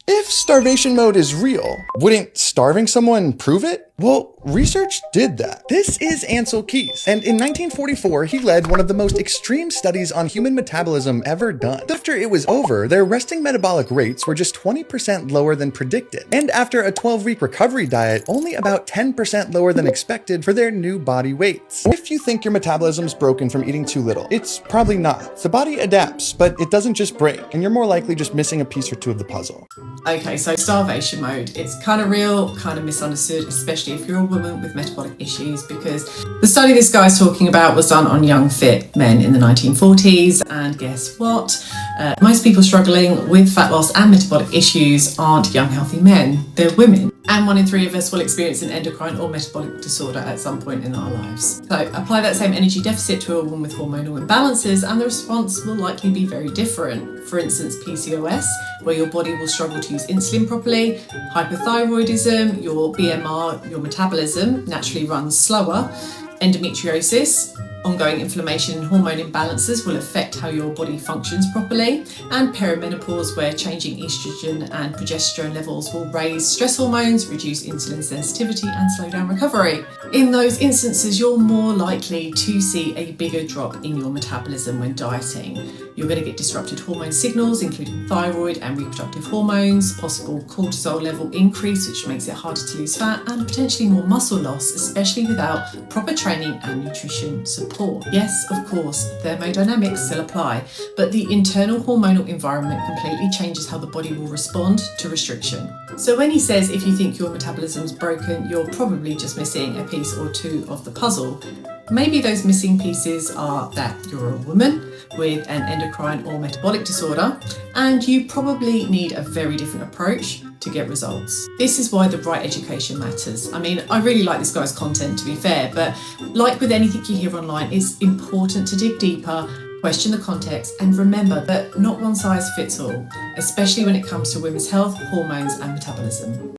If starvation mode is real, wouldn't starving someone prove it? Well, research did that. This is Ancel Keys, and in 1944, he led one of the most extreme studies on human metabolism ever done. After it was over, their resting metabolic rates were just 20% lower than predicted, and after a 12-week recovery diet, only about 10% lower than expected for their new body weights. If you think your metabolism's broken from eating too little, it's probably not. The body adapts, but it doesn't just break, and you're more likely just missing a piece or two of the puzzle. Okay, so starvation mode, it's kind of real, kind of misunderstood, especially if you're a woman with metabolic issues, because the study this guy's talking about was done on young, fit men in the 1940s, and guess what? Most people struggling with fat loss and metabolic issues aren't young, healthy men, they're women. And 1 in 3 of us will experience an endocrine or metabolic disorder at some point in our lives. So apply that same energy deficit to a woman with hormonal imbalances and the response will likely be very different. For instance, PCOS, where your body will struggle to use insulin properly, hypothyroidism, your BMR, your metabolism naturally runs slower, endometriosis, ongoing inflammation and hormone imbalances will affect how your body functions properly, and perimenopause, where changing estrogen and progesterone levels will raise stress hormones, reduce insulin sensitivity and slow down recovery. In those instances, you're more likely to see a bigger drop in your metabolism when dieting. You're going to get disrupted hormone signals, including thyroid and reproductive hormones, possible cortisol level increase, which makes it harder to lose fat, and potentially more muscle loss, especially without proper training and nutrition support. Yes, of course, thermodynamics still apply, but the internal hormonal environment completely changes how the body will respond to restriction. So when he says if you think your metabolism's broken, you're probably just missing a piece or two of the puzzle. Maybe those missing pieces are that you're a woman with an endocrine or metabolic disorder, and you probably need a very different approach to get results. This is why the right education matters. I mean, I really like this guy's content, to be fair, but like with anything you hear online, it's important to dig deeper, question the context, and remember that not one size fits all, especially when it comes to women's health, hormones, and metabolism.